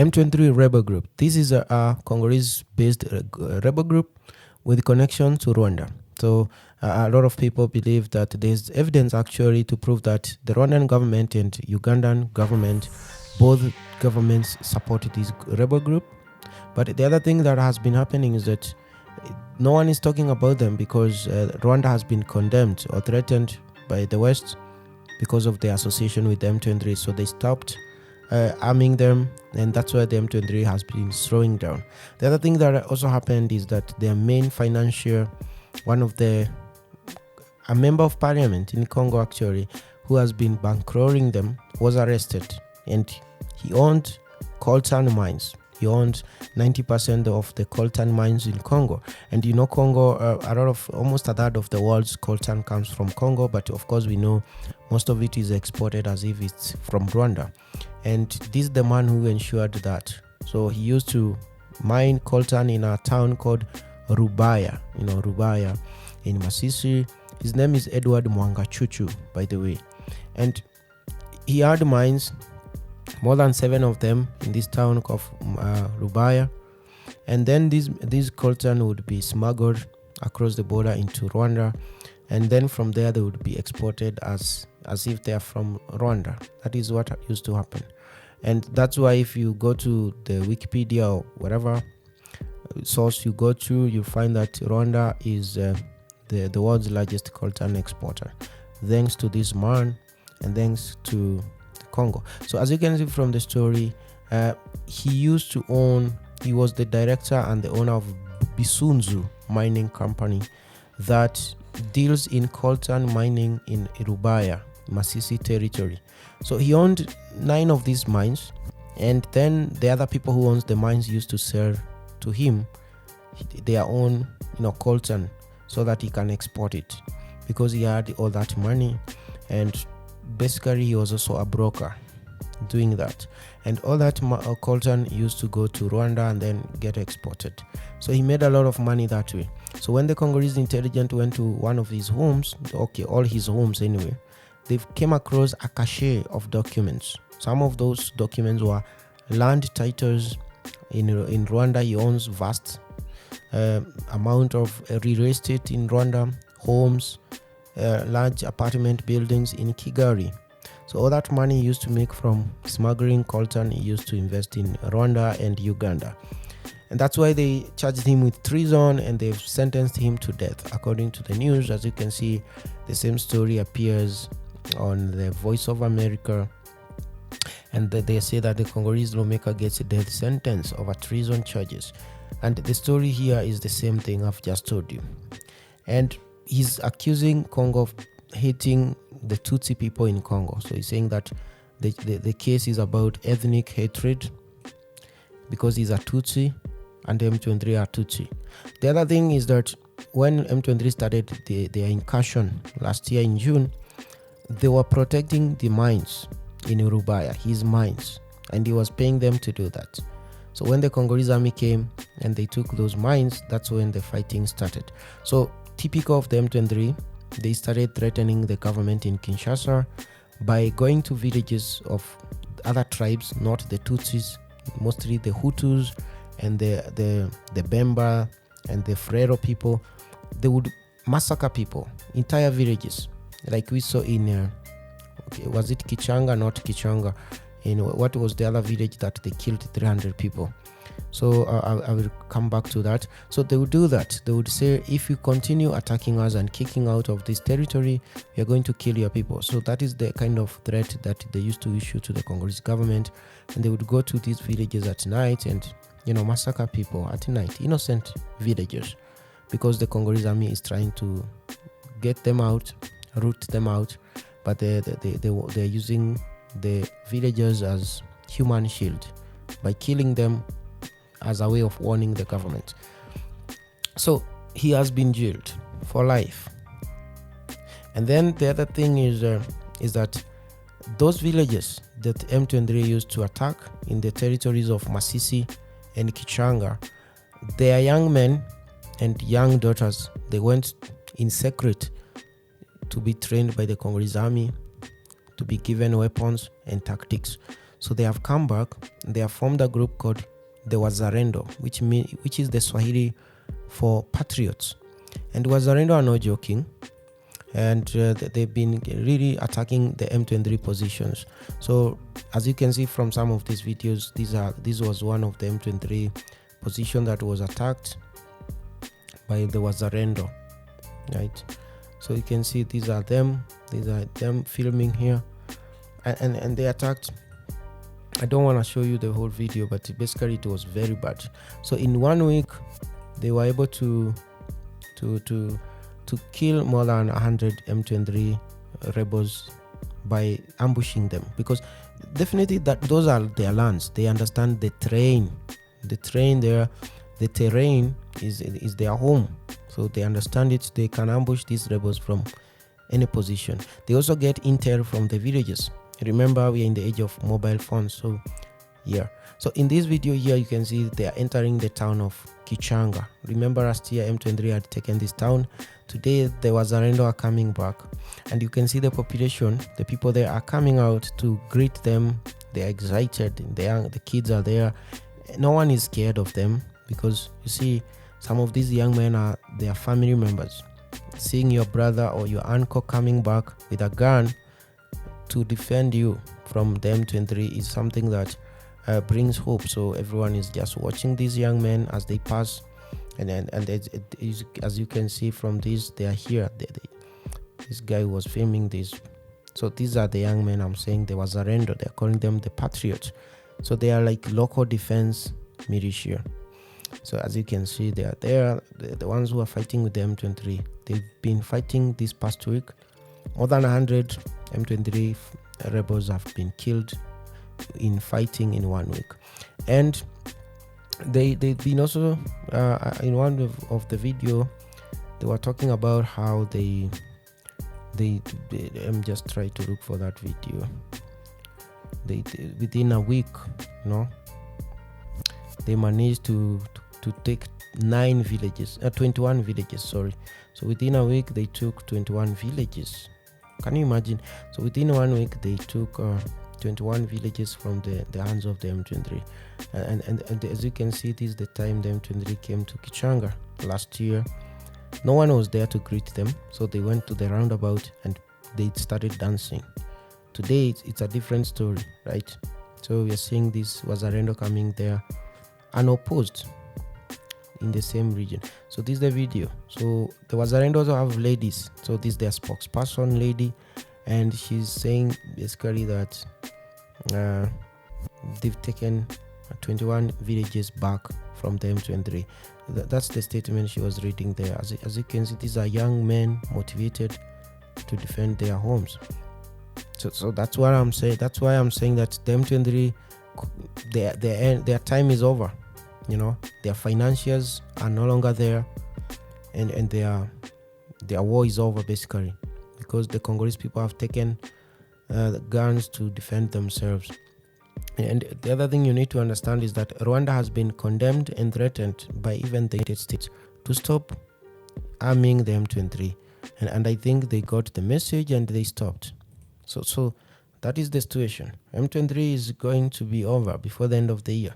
M23 Rebel Group. This is a Congolese-based rebel group with connection to Rwanda. So a lot of people believe that there's evidence actually to prove that the Rwandan government and Ugandan government, both governments supported this rebel group. But the other thing that has been happening is that no one is talking about them because Rwanda has been condemned or threatened by the West because of their association with the M23. So they stopped arming them, and that's why the M23 has been slowing down. The other thing that also happened is that their main financier, a member of parliament in Congo actually, who has been bankrolling them, was arrested, and he owned coltan mines. He owned 90% of the coltan mines in Congo. And you know, Congo, almost a third of the world's coltan comes from Congo, but of course we know most of it is exported as if it's from Rwanda. And this is the man who ensured that. So he used to mine coltan in a town called Rubaya, Rubaya in Masisi. His name is Edward Mwangachuchu, by the way. And he had mines, more than 7 of them in this town of Rubaya. And then these coltan would be smuggled across the border into Rwanda. And then from there, they would be exported as if they are from Rwanda. That is what used to happen. And that's why if you go to the Wikipedia or whatever source you go to, you find that Rwanda is the world's largest coltan exporter, thanks to this man and thanks to Congo. So as you can see from the story, he was the director and the owner of Bisunzu mining company that deals in coltan mining in Rubaya, Masisi territory. So he owned 9 of these mines, and then the other people who owns the mines used to sell to him their own coltan so that he can export it, because he had all that money. And basically he was also a broker doing that, and all that coltan used to go to Rwanda and then get exported. So he made a lot of money that way. So when the Congolese intelligence went to one of his homes, all his homes anyway, they came across a cache of documents. Some of those documents were land titles in Rwanda. He owns vast amount of real estate in Rwanda, homes, large apartment buildings in Kigali. So all that money he used to make from smuggling coltan, he used to invest in Rwanda and Uganda. And that's why they charged him with treason, and they've sentenced him to death. According to the news, as you can see, the same story appears on the Voice of America, and they say that the Congolese lawmaker gets a death sentence over treason charges. And the story here is the same thing I've just told you. And he's accusing Congo of hating the Tutsi people in Congo. So he's saying that the case is about ethnic hatred because he's a Tutsi and M23 are Tutsi. The other thing is that when M23 started their incursion last year in June, they were protecting the mines in Rubaya, his mines, and he was paying them to do that. So when the Congolese army came and they took those mines, that's when the fighting started. So typical of the M23, they started threatening the government in Kinshasa by going to villages of other tribes, not the Tutsis, mostly the Hutus and the Bemba and the Frero people. They would massacre people, entire villages, like we saw in was it Kichanga? Not Kichanga. What was the other village that they killed 300 people? So I will come back to that. So they would do that. They would say, if you continue attacking us and kicking out of this territory, we are going to kill your people. So that is the kind of threat that they used to issue to the Congolese government. And they would go to these villages at night and massacre people at night, innocent villagers, because the Congolese army is trying to get them out, root them out, but they're using the villagers as human shield by killing them as a way of warning the government. So he has been jailed for life. And then the other thing is that those villages that M23 used to attack in the territories of Masisi and Kichanga, their young men and young daughters, they went in secret to be trained by the Congolese army, to be given weapons and tactics. So they have come back. They have formed a group called the Wazalendo, which is the Swahili for patriots. And Wazalendo are not joking, and they've been really attacking the M23 positions. So as you can see from some of these videos, this was one of the M23 position that was attacked by the Wazalendo, right? So you can see these are them filming here, and they attacked. I don't want to show you the whole video, but basically it was very bad. So in 1 week they were able to kill more than 100 M23 rebels by ambushing them, because definitely those are their lands. They understand the terrain there. The terrain is their home, so they understand it. They can ambush these rebels from any position. They also get intel from the villages. Remember, we are in the age of mobile phones, so yeah. So in this video here, you can see they are entering the town of Kichanga. Remember, last year M23 had taken this town. Today the Wazalendo are coming back, and you can see the population, the people there are coming out to greet them. They are excited. The kids are there. No one is scared of them, because you see, some of these young men are their family members. Seeing your brother or your uncle coming back with a gun to defend you from the M23 is something that brings hope. So everyone is just watching these young men as they pass, and as you can see from this, they are here. This guy was filming this. So these are the young men I'm saying, they was Wazalendo. They're calling them the patriots. So they are like local defense militia. So as you can see, they are there, the ones who are fighting with the M23. They've been fighting this past week. More than 100 M23 rebels have been killed in fighting in 1 week. And they've been also in one of the video, they were talking about how they I'm just trying to look for that video. They within a week, they managed to take 21 villages, sorry. So within a week they took 21 villages. Can you imagine? So within 1 week they took 21 villages from the hands of the M23. And as you can see, this is the time the M23 came to Kichanga last year. No one was there to greet them, so they went to the roundabout and they started dancing. Today it's a different story, right? So we are seeing this Wazalendo coming there unopposed in the same region. So this is the video. So the Wazalendo also have ladies. So this is their spokesperson lady, and she's saying basically that they've taken 21 villages back from the M23. That's the statement she was reading there. As you can see, these are young men motivated to defend their homes. So that's what I'm saying. That's why I'm saying that the M23, their time is over. Their financiers are no longer there, and their war is over basically, because the Congolese people have taken the guns to defend themselves. And the other thing you need to understand is that Rwanda has been condemned and threatened by even the United States to stop arming the M23, and I think they got the message and they stopped. So that is the situation. M23 is going to be over before the end of the year.